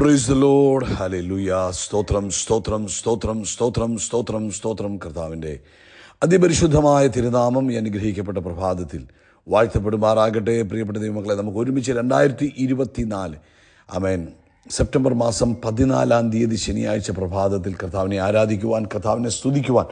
Praise the Lord. Hallelujah. സ്തോത്രം സ്തോത്രം സ്തോത്രം സ്തോത്രം സ്തോത്രം സ്തോത്രം. കർത്താവിൻ്റെ അതിപരിശുദ്ധമായ തിരുനാമം ഈ അനുഗ്രഹിക്കപ്പെട്ട പ്രഭാതത്തിൽ വാഴ്ത്തപ്പെടുമാറാകട്ടെ. പ്രിയപ്പെട്ട ദൈവമക്കളെ, നമുക്ക് ഒരുമിച്ച് 2024 ആമേൻ സെപ്റ്റംബർ മാസം 14 ശനിയാഴ്ച പ്രഭാതത്തിൽ കർത്താവിനെ ആരാധിക്കുവാൻ, കർത്താവിനെ സ്തുതിക്കുവാൻ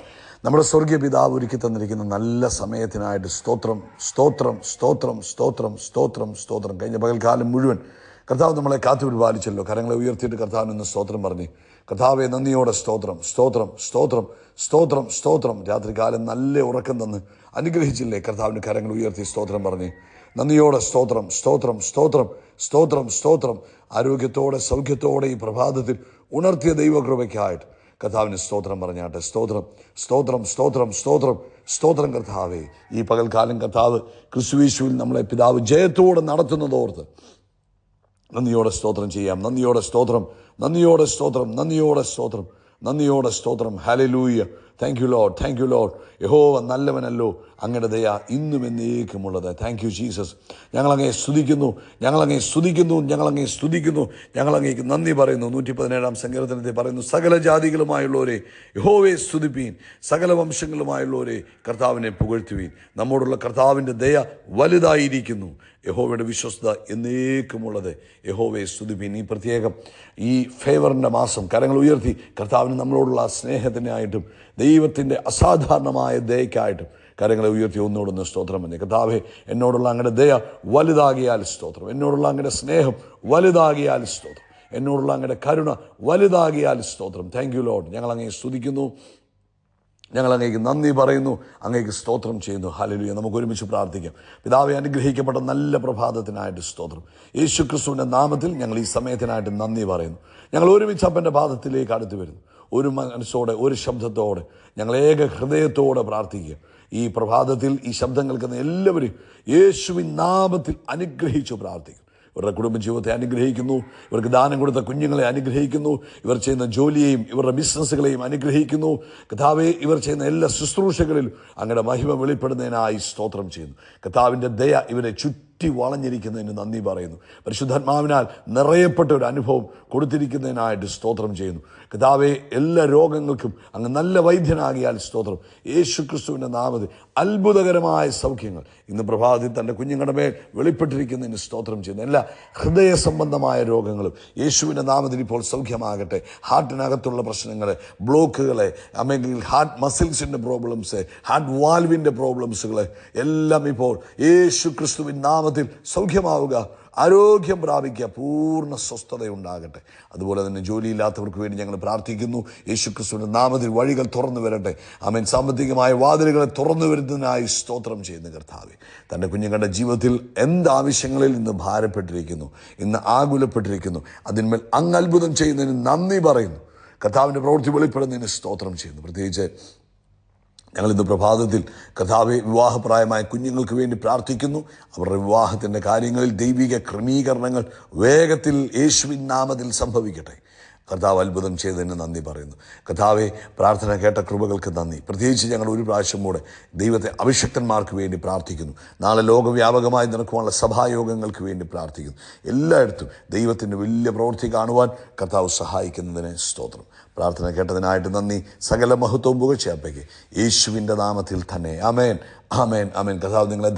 നമ്മുടെ സ്വർഗീയ പിതാവ് ഒരുക്കി തന്നിരിക്കുന്ന നല്ല സമയത്തിനായിട്ട് സ്തോത്രം സ്തോത്രം സ്തോത്രം സ്തോത്രം സ്തോത്രം സ്തോത്രം. കഴിഞ്ഞ പകൽക്കാലം മുഴുവൻ കർത്താവ് നമ്മളെ കാത്തുപരിപാലിച്ചല്ലോ. കരങ്ങളെ ഉയർത്തിയിട്ട് കർത്താവിനൊന്ന് സ്തോത്രം പറഞ്ഞ്, കർത്താവെ നന്ദിയോടെ സ്തോത്രം സ്തോത്രം സ്തോത്രം സ്തോത്രം സ്തോത്രം. രാത്രികാലം നല്ല ഉറക്കം തന്ന് അനുഗ്രഹിച്ചില്ലേ? കർത്താവിന് കരങ്ങൾ ഉയർത്തി സ്തോത്രം പറഞ്ഞ് നന്ദിയോടെ സ്തോത്രം സ്തോത്രം സ്തോത്രം സ്തോത്രം സ്തോത്രം. ആരോഗ്യത്തോടെ സൗഖ്യത്തോടെ ഈ പ്രഭാതത്തിൽ ഉണർത്തിയ ദൈവകൃപയ്ക്കായിട്ട് കർത്താവിന് സ്തോത്രം പറഞ്ഞാട്ടെ. സ്തോത്രം സ്തോത്രം സ്തോത്രം സ്തോത്രം സ്തോത്രം. കർത്താവെ ഈ പകൽക്കാലം കർത്താവ് ക്രിസ്തുയേശുവിൽ നമ്മളെ പിതാവ് ജയത്തോടെ നടത്തുന്നതോർത്ത് നന്ദിയോടെ സ്തോത്രം ചെയ്യാം. നന്ദിയോടെ സ്തോത്രം, നന്ദിയോടെ സ്തോത്രം, നന്ദിയോടെ സ്തോത്രം, നന്ദിയോടെ സ്തോത്രം. Hallelujah. Thank you Lord, thank you Lord. യഹോവ നല്ലവനല്ലോ, അങ്ങയുടെ ദയ ഇന്നും എന്നേക്കുമുള്ളത്. Thank you Jesus. ഞങ്ങളങ്ങേ സ്തുതിക്കുന്നു, ഞങ്ങളങ്ങേ സ്തുതിക്കുന്നു, ഞങ്ങളങ്ങേ സ്തുതിക്കുന്നു, ഞങ്ങളങ്ങേക്ക് നന്ദി പറയുന്നു. 117 സങ്കീർത്തനത്തിൽ പറയുന്നു, സകല ജാതികളുമായുള്ളവരെ യഹോവയെ സ്തുതിപ്പീൻ, സകല വംശങ്ങളുമായുള്ളവരെ കർത്താവിനെ പുകഴ്ത്തുവീൻ. നമ്മോടുള്ള കർത്താവിൻ്റെ ദയ വലുതായിരിക്കുന്നു, യഹോവയുടെ വിശ്വസ്തത എന്നേക്കുമുള്ളത്. യഹോവയെ സ്തുതിപ്പീൻ. ഈ പ്രത്യേകം ഈ ഫേവറിൻ്റെ മാസം കരങ്ങൾ ഉയർത്തി കർത്താവിന് നമ്മളോടുള്ള സ്നേഹത്തിനായിട്ടും ദൈവത്തിൻ്റെ അസാധാരണമായ ദയക്കായിട്ടും കരങ്ങളെ ഉയർത്തി ഒന്നുകൂടൊന്ന് സ്തോത്രം പറഞ്ഞേ. കർത്താവേ, എന്നോടുള്ള അങ്ങയുടെ ദയ വലുതാകിയാൽ സ്തോത്രം, എന്നോടുള്ള അങ്ങയുടെ സ്നേഹം വലുതാകിയാൽ സ്തോത്രം, എന്നോടുള്ള അങ്ങയുടെ കരുണ വലുതാകിയാൽ സ്തോത്രം. Thank you Lord. ഞങ്ങൾ അങ്ങയെ സ്തുതിക്കുന്നു, ഞങ്ങൾ അങ്ങേക്ക് നന്ദി പറയുന്നു, അങ്ങേക്ക് സ്തോത്രം ചെയ്യുന്നു. ഹല്ലേലൂയ. നമുക്ക് ഒരുമിച്ച് പ്രാർത്ഥിക്കാം. പിതാവെ, അനുഗ്രഹിക്കപ്പെട്ട നല്ല പ്രഭാതത്തിനായിട്ട് സ്തോത്രം. യേശു ക്രിസ്തുവിൻ്റെ നാമത്തിൽ ഞങ്ങൾ ഈ സമയത്തിനായിട്ട് നന്ദി പറയുന്നു. ഞങ്ങൾ ഒരുമിച്ച് അപ്പൻ്റെ പാദത്തിലേക്ക് അടുത്ത് വരുന്നു. ഒരു മനസ്സോടെ, ഒരു ശബ്ദത്തോടെ, ഞങ്ങൾ ഏക ഹൃദയത്തോടെ പ്രാർത്ഥിക്കുക. ഈ പ്രഭാതത്തിൽ ഈ ശബ്ദം കേൾക്കുന്ന എല്ലാവരും യേശുവിൻ നാമത്തിൽ അനുഗ്രഹിച്ചു പ്രാർത്ഥിക്കും. ഇവരുടെ കുടുംബജീവിതത്തെ അനുഗ്രഹിക്കുന്നു, ഇവർക്ക് ദാനം കൊടുത്ത കുഞ്ഞുങ്ങളെ അനുഗ്രഹിക്കുന്നു, ഇവർ ചെയ്യുന്ന ജോലിയെയും ഇവരുടെ ബിസിനസ്സുകളെയും അനുഗ്രഹിക്കുന്നു. കർത്താവേ, ഇവർ ചെയ്യുന്ന എല്ലാ ശുശ്രൂഷകളിലും അങ്ങയുടെ മഹിമ വെളിപ്പെടുന്നതിനായി സ്തോത്രം ചെയ്യുന്നു. കർത്താവിൻ്റെ ദയ ഇവരെ ചുറ്റി വളഞ്ഞിരിക്കുന്നതിന് നന്ദി പറയുന്നു. പരിശുദ്ധാത്മാവിനാൽ നിറയപ്പെട്ട ഒരു അനുഭവം കൊടുത്തിരിക്കുന്നതിനായിട്ട് സ്തോത്രം ചെയ്യുന്നു. കർത്താവേ, എല്ലാ രോഗങ്ങൾക്കും അങ്ങ് നല്ല വൈദ്യനാകിയാൽ സ്തോത്രം. യേശു ക്രിസ്തുവിൻ്റെ നാമത്തിൽ അത്ഭുതകരമായ സൗഖ്യങ്ങൾ ഇന്ന് പ്രഭാതത്തിൽ തൻ്റെ കുഞ്ഞുങ്ങളുടെ മേൽ വെളിപ്പെട്ടിരിക്കുന്നതിന് സ്തോത്രം ചെയ്യുന്നു. എല്ലാ ഹൃദയ സംബന്ധമായ രോഗങ്ങളും യേശുവിൻ്റെ നാമത്തിൽ ഇപ്പോൾ സൗഖ്യമാകട്ടെ. ഹാർട്ടിനകത്തുള്ള പ്രശ്നങ്ങൾ, ബ്ലോക്കുകളെ, അല്ലെങ്കിൽ ഹാർട്ട് മസിൽസിൻ്റെ പ്രോബ്ലംസ്, ഹാർട്ട് വാൽവിൻ്റെ പ്രോബ്ലംസുകൾ എല്ലാം ഇപ്പോൾ യേശു ക്രിസ്തുവിൻ നാമത്തിൽ സൗഖ്യമാവുക, ആരോഗ്യം പ്രാപിക്കുക, പൂർണ്ണ സ്വസ്ഥതയുണ്ടാകട്ടെ. അതുപോലെ തന്നെ ജോലിയില്ലാത്തവർക്ക് വേണ്ടി ഞങ്ങൾ പ്രാർത്ഥിക്കുന്നു. യേശു ക്രിസ്തുവിൻ്റെ നാമത്തിൽ വഴികൾ തുറന്നു വരട്ടെ. ആമേൻ. സാമ്പത്തികമായ വാതിലുകളെ തുറന്നു വരുന്നതിനായി സ്തോത്രം ചെയ്യുന്ന കർത്താവേ, തൻ്റെ കുഞ്ഞുങ്ങളുടെ ജീവിതത്തിൽ എന്താവശ്യങ്ങളിൽ ഇന്ന് ഭാരപ്പെട്ടിരിക്കുന്നു, ഇന്ന് ആകുലപ്പെട്ടിരിക്കുന്നു, അതിന്മേൽ അങ്ങ് അത്ഭുതം ചെയ്യുന്നതിന് നന്ദി പറയുന്നു. കർത്താവിൻ്റെ പ്രവൃത്തി വെളിപ്പെടുന്നതിന് സ്തോത്രം ചെയ്യുന്നു. പ്രത്യേകിച്ച് ഞങ്ങളിന്ന് പ്രഭാതത്തിൽ കർത്താവെ, വിവാഹപ്രായമായ കുഞ്ഞുങ്ങൾക്ക് വേണ്ടി പ്രാർത്ഥിക്കുന്നു. അവരുടെ വിവാഹത്തിൻ്റെ കാര്യങ്ങളിൽ ദൈവിക ക്രമീകരണങ്ങൾ വേഗത്തിൽ യേശുവിൻ നാമത്തിൽ സംഭവിക്കട്ടെ. കർത്താവ് അത്ഭുതം ചെയ്തതിന് നന്ദി പറയുന്നു. കർത്താവെ, പ്രാർത്ഥന കേട്ട കൃപകൾക്ക് നന്ദി. പ്രത്യേകിച്ച് ഞങ്ങൾ ഒരു പ്രാവശ്യം കൂടെ ദൈവത്തെ അഭിഷക്തന്മാർക്ക് വേണ്ടി പ്രാർത്ഥിക്കുന്നു. നാളെ ലോകവ്യാപകമായി നടക്കുവാനുള്ള സഭായോഗങ്ങൾക്ക് വേണ്ടി പ്രാർത്ഥിക്കുന്നു. എല്ലായിടത്തും ദൈവത്തിൻ്റെ വലിയ പ്രവൃത്തി കാണുവാൻ കർത്താവ് സഹായിക്കുന്നതിന് സ്തോത്രം. പ്രാർത്ഥന കേട്ടതിനായിട്ട് നന്ദി. സകല മഹത്വവും പുകഴ്ചയർപ്പിക്കുക യേശുവിൻ്റെ നാമത്തിൽ തന്നെ. ആമേൻ, ആമേൻ, ആമേൻ. കർത്താവ് നിങ്ങളെ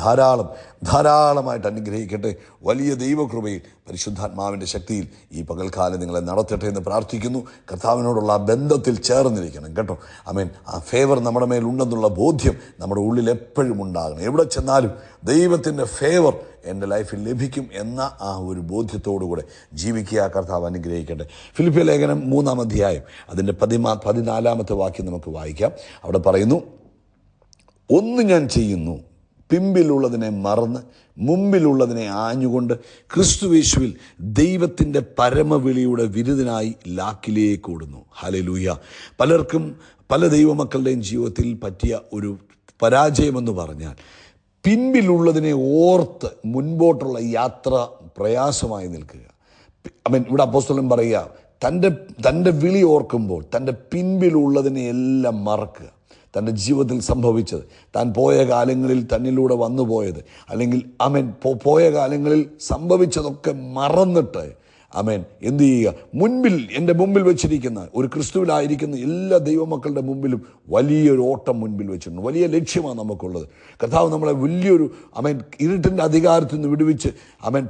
ധാരാളമായിട്ട് അനുഗ്രഹിക്കട്ടെ. വലിയ ദൈവകൃപയിൽ പരിശുദ്ധാത്മാവിൻ്റെ ശക്തിയിൽ ഈ പകൽക്കാലം നിങ്ങളെ നടത്തട്ടെ എന്ന് പ്രാർത്ഥിക്കുന്നു. കർത്താവിനോടുള്ള ബന്ധത്തിൽ ചേർന്നിരിക്കണം കേട്ടോ. ആമേൻ. ആ ഫേവർ നമ്മുടെ മേലുണ്ടെന്നുള്ള ബോധ്യം നമ്മുടെ ഉള്ളിൽ എപ്പോഴും ഉണ്ടാകണം. എവിടെ ചെന്നാലും ദൈവത്തിൻ്റെ ഫേവർ എൻ്റെ ലൈഫിൽ ലഭിക്കും എന്ന ആ ഒരു ബോധ്യത്തോടു കൂടെ ജീവിക്കുക. കർത്താവ് അനുഗ്രഹിക്കട്ടെ. ഫിലിപ്പിയ ലേഖനം 3-ാം അധ്യായം അതിൻ്റെ 14-ാമത്തെ വാക്യം നമുക്ക് വായിക്കാം. അവിടെ പറയുന്നു, ഒന്ന് ഞാൻ ചെയ്യുന്നു, പിമ്പിലുള്ളതിനെ മറന്ന് മുമ്പിലുള്ളതിനെ ആഞ്ഞുകൊണ്ട് ക്രിസ്തുയേശുവിൽ ദൈവത്തിൻ്റെ പരമവിളിയുടെ വിരുദ്ധനായി ലാക്കിലേക്ക് ഓടുന്നു. ഹല്ലേലൂയ. പലർക്കും പല ദൈവമക്കളുടെയും ജീവിതത്തിൽ പറ്റിയ ഒരു പരാജയമെന്ന് പറഞ്ഞാൽ പിൻപിലുള്ളതിനെ ഓർത്ത് മുൻപോട്ടുള്ള യാത്ര പ്രയാസമായി നിൽക്കുക. ഇവിടെ അപ്പോസ്തലൻ പറയുക, തൻ്റെ വിളി ഓർക്കുമ്പോൾ തൻ്റെ പിൻപിലുള്ളതിനെ എല്ലാം മറക്കുക. തൻ്റെ ജീവിതത്തിൽ സംഭവിച്ചത്, താൻ പോയ കാലങ്ങളിൽ തന്നിലൂടെ വന്നു പോയത്, അല്ലെങ്കിൽ പോയ കാലങ്ങളിൽ സംഭവിച്ചതൊക്കെ മറന്നിട്ട് ആമേൻ, എന്ത് ചെയ്യുക? എൻ്റെ മുമ്പിൽ വെച്ചിരിക്കുന്ന ഒരു ക്രിസ്തുവിലായിരിക്കുന്ന എല്ലാ ദൈവമക്കളുടെ മുമ്പിലും വലിയൊരു ഓട്ടം മുൻപിൽ വെച്ചിട്ടുണ്ട്. വലിയ ലക്ഷ്യമാണ് നമുക്കുള്ളത്. കർത്താവ് നമ്മളെ വലിയൊരു ഇരുട്ടിൻ്റെ അധികാരത്തിൽ നിന്ന് വിടുവിച്ച്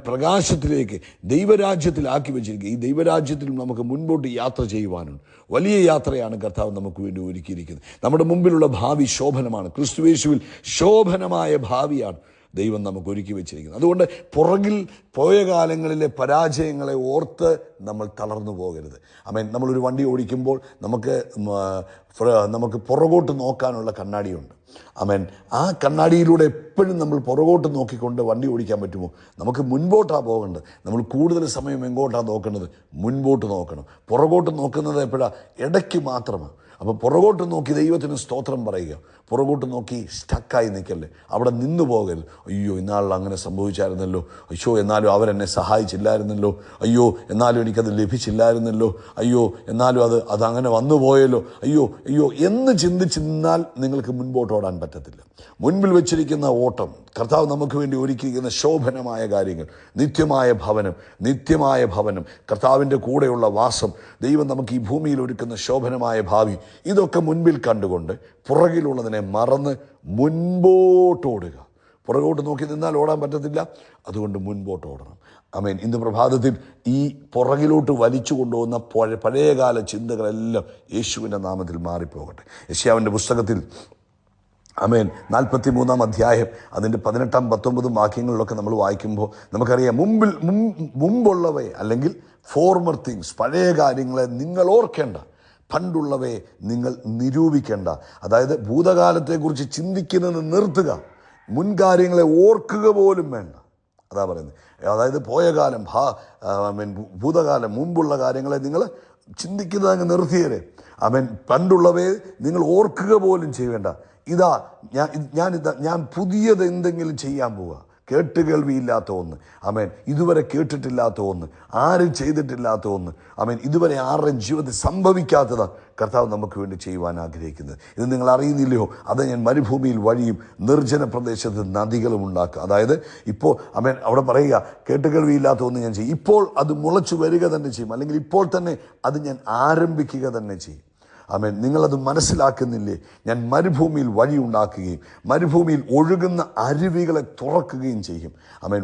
പ്രകാശത്തിലേക്ക് ദൈവരാജ്യത്തിലാക്കി വെച്ചിരിക്കുക. ഈ ദൈവരാജ്യത്തിൽ നമുക്ക് മുൻപോട്ട് യാത്ര ചെയ്യുവാനുണ്ട്. വലിയ യാത്രയാണ് കർത്താവ് നമുക്ക് വേണ്ടി ഒരുക്കിയിരിക്കുന്നത്. നമ്മുടെ മുമ്പിലുള്ള ഭാവി ശോഭനമാണ്. ക്രിസ്തുയേശുവിൽ ശോഭനമായ ഭാവിയാണ് ദൈവം നമുക്ക് ഒരുക്കി വെച്ചിരിക്കുന്നത്. അതുകൊണ്ട് പുറകിൽ പോയ കാലങ്ങളിലെ പരാജയങ്ങളെ ഓർത്ത് നമ്മൾ തളർന്നു പോകരുത്. നമ്മളൊരു വണ്ടി ഓടിക്കുമ്പോൾ നമുക്ക് പുറകോട്ട് നോക്കാനുള്ള കണ്ണാടിയുണ്ട്. ആ കണ്ണാടിയിലൂടെ എപ്പോഴും നമ്മൾ പുറകോട്ട് നോക്കിക്കൊണ്ട് വണ്ടി ഓടിക്കാൻ പറ്റുമോ? നമുക്ക് മുൻപോട്ടാണ് പോകേണ്ടത്. നമ്മൾ കൂടുതൽ സമയം എങ്ങോട്ടാണ് നോക്കേണ്ടത്? മുൻപോട്ട് നോക്കണം. പുറകോട്ട് നോക്കുന്നത് എപ്പോഴാണ്? ഇടയ്ക്ക് മാത്രമാണ്. അപ്പോൾ പുറകോട്ട് നോക്കി ദൈവത്തിന് സ്തോത്രം പറയുക. പുറകോട്ട് നോക്കി സ്റ്റക്കായി നിൽക്കല്ലേ, അവിടെ നിന്നു പോകരുത്. അയ്യോ, ഇന്നാളിൽ അങ്ങനെ സംഭവിച്ചായിരുന്നല്ലോ, അയ്യോ എന്നാലും അവരെന്നെ സഹായിച്ചില്ലായിരുന്നല്ലോ, അയ്യോ എന്നാലും എനിക്കത് ലഭിച്ചില്ലായിരുന്നല്ലോ, അയ്യോ എന്നാലും അതങ്ങനെ വന്നു പോയല്ലോ, അയ്യോ അയ്യോ എന്ന് ചിന്തിച്ച് നിന്നാൽ നിങ്ങൾക്ക് മുൻപോട്ടോടാൻ പറ്റത്തില്ല. മുൻപിൽ വെച്ചിരിക്കുന്ന ഓട്ടം, കർത്താവ് നമുക്ക് വേണ്ടി ഒരുക്കിയിരിക്കുന്ന ശോഭനമായ കാര്യങ്ങൾ, നിത്യമായ ഭവനം, കർത്താവിൻ്റെ കൂടെയുള്ള വാസം, ദൈവം നമുക്ക് ഈ ഭൂമിയിൽ ഒരുക്കുന്ന ശോഭനമായ ഭാവി, ഇതൊക്കെ മുൻപിൽ കണ്ടുകൊണ്ട് പുറകിലുള്ളതിനെ മറന്ന് മുൻപോട്ടോടുക. പുറകോട്ട് നോക്കി നിന്നാൽ ഓടാൻ പറ്റത്തില്ല. അതുകൊണ്ട് മുൻപോട്ട് ഓടണം. ഇന്ന് പ്രഭാതത്തിൽ ഈ പുറകിലോട്ട് വലിച്ചു കൊണ്ടുപോകുന്ന പഴയകാല ചിന്തകളെല്ലാം യേശുവിൻ്റെ നാമത്തിൽ മാറിപ്പോകട്ടെ. യെശയ്യാവിൻ്റെ പുസ്തകത്തിൽ 43-ാം അധ്യായം അതിൻ്റെ 18, 19 വാക്യങ്ങളിലൊക്കെ നമ്മൾ വായിക്കുമ്പോൾ നമുക്കറിയാം, മുമ്പുള്ളവയെ അല്ലെങ്കിൽ ഫോർമർ തിങ്സ്, പഴയ കാര്യങ്ങളെ നിങ്ങൾ ഓർക്കേണ്ട, പണ്ടുള്ളവയെ നിങ്ങൾ നിരൂപിക്കേണ്ട. അതായത് ഭൂതകാലത്തെക്കുറിച്ച് ചിന്തിക്കുന്നത് നിർത്തുക, മുൻകാര്യങ്ങളെ ഓർക്കുക പോലും വേണ്ട. അതാ പറയുന്നത്. അതായത് പോയ കാലം, ഭൂതകാലം, മുമ്പുള്ള കാര്യങ്ങളെ നിങ്ങൾ ചിന്തിക്കുന്നത് അങ്ങ് നിർത്തിയരെ. പണ്ടുള്ളവയെ നിങ്ങൾ ഓർക്കുക പോലും ചെയ്യേണ്ട. ഞാൻ പുതിയത് എന്തെങ്കിലും ചെയ്യാൻ പോവുക. കേട്ടുകേൾവിയില്ലാത്ത ഒന്ന്, ഇതുവരെ കേട്ടിട്ടില്ലാത്ത ഒന്ന്, ആരും ചെയ്തിട്ടില്ലാത്ത ഒന്ന്, ഇതുവരെ ആരുടെയും ജീവിതത്തിൽ സംഭവിക്കാത്തതാണ് കർത്താവ് നമുക്ക് വേണ്ടി ചെയ്യുവാൻ ആഗ്രഹിക്കുന്നത്. ഇത് നിങ്ങൾ അറിയുന്നില്ലയോ? അത് ഞാൻ മരുഭൂമിയിൽ വഴിയും നിർജ്ജന പ്രദേശത്ത് നദികളും ഉണ്ടാക്കുക. അതായത് ഇപ്പോൾ അവിടെ പറയുക, കേട്ടുകേൾവിയില്ലാത്ത ഒന്ന് ഞാൻ ചെയ്യും. ഇപ്പോൾ അത് മുളച്ചു വരിക തന്നെ ചെയ്യും, അല്ലെങ്കിൽ ഇപ്പോൾ തന്നെ അത് ഞാൻ ആരംഭിക്കുക തന്നെ ചെയ്യും. നിങ്ങളത് മനസ്സിലാക്കുന്നില്ലേ? ഞാൻ മരുഭൂമിയിൽ വഴി ഉണ്ടാക്കുകയും മരുഭൂമിയിൽ ഒഴുകുന്ന അരുവികളെ തുറക്കുകയും ചെയ്യും.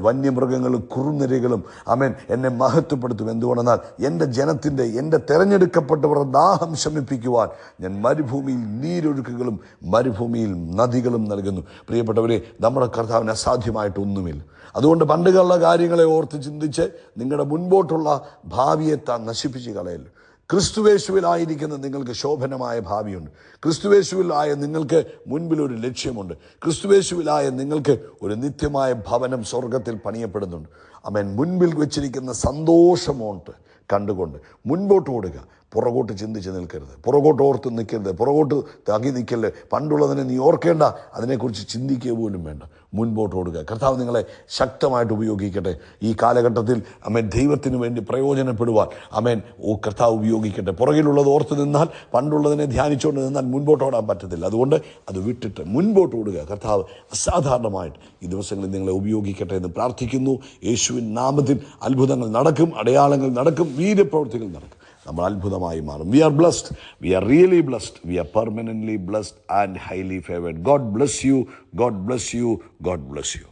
വന്യമൃഗങ്ങളും കുറുനിരകളും എന്നെ മഹത്വപ്പെടുത്തും. എന്തുകൊണ്ടെന്നാൽ എൻ്റെ ജനത്തിൻ്റെ, എൻ്റെ തെരഞ്ഞെടുക്കപ്പെട്ടവരുടെ ദാഹം ശമിപ്പിക്കുവാൻ ഞാൻ മരുഭൂമിയിൽ നീരൊഴുക്കുകളും മരുഭൂമിയിൽ നദികളും നൽകുന്നു. പ്രിയപ്പെട്ടവരെ, നമ്മുടെ കർത്താവിന് അസാധ്യമായിട്ടൊന്നുമില്ല. അതുകൊണ്ട് പണ്ടുള്ള കാര്യങ്ങളെ ഓർത്ത് ചിന്തിച്ച് നിങ്ങളുടെ മുൻപോട്ടുള്ള ഭാവിയെ താൻ നശിപ്പിച്ച് കളയല്ലോ. ക്രിസ്തുവേശുവിലായിരിക്കുന്ന നിങ്ങൾക്ക് ശോഭനമായ ഭാവിയുണ്ട്. ക്രിസ്തുവേശുവിലായ നിങ്ങൾക്ക് മുൻപിലൊരു ലക്ഷ്യമുണ്ട്. ക്രിസ്തുവേശുവിലായ നിങ്ങൾക്ക് ഒരു നിത്യമായ ഭവനം സ്വർഗത്തിൽ പണിയപ്പെടുന്നുണ്ട്. മുൻപിൽ വെച്ചിരിക്കുന്ന സന്തോഷമോട്ട് കണ്ടുകൊണ്ട് മുൻപോട്ട് ഓടുക. പുറകോട്ട് ചിന്തിച്ച് നിൽക്കരുത്, പുറകോട്ട് ഓർത്ത് നിൽക്കരുത്, പുറകോട്ട് തകി നിൽക്കരുത്. പണ്ടുള്ളതിനെ നീ ഓർക്കേണ്ട, അതിനെക്കുറിച്ച് ചിന്തിക്കുക പോലും വേണ്ട. മുൻപോട്ട് ഓടുക. കർത്താവ് നിങ്ങളെ ശക്തമായിട്ട് ഉപയോഗിക്കട്ടെ. ഈ കാലഘട്ടത്തിൽ ദൈവത്തിന് വേണ്ടി പ്രയോജനപ്പെടുവാൻ കർത്താവ് ഉപയോഗിക്കട്ടെ. പുറകിലുള്ളത് ഓർത്ത് നിന്നാൽ, പണ്ടുള്ളതിനെ ധ്യാനിച്ചുകൊണ്ട് നിന്നാൽ മുൻപോട്ട് ഓടാൻ പറ്റത്തില്ല. അതുകൊണ്ട് അത് വിട്ടിട്ട് മുൻപോട്ട് ഓടുക. കർത്താവ് അസാധാരണമായിട്ട് ഈ ദിവസങ്ങളിൽ നിങ്ങളെ ഉപയോഗിക്കട്ടെ എന്ന് പ്രാർത്ഥിക്കുന്നു. യേശുവിൻ നാമത്തിൽ അത്ഭുതങ്ങൾ നടക്കും, അടയാളങ്ങൾ നടക്കും, വീര്യപ്രവൃത്തികൾ നടക്കും. നമ്മൾ അത്ഭുതമായി മാറും. We are blessed. We are really blessed. We are permanently blessed and highly favored. God bless you. God bless you. God bless you.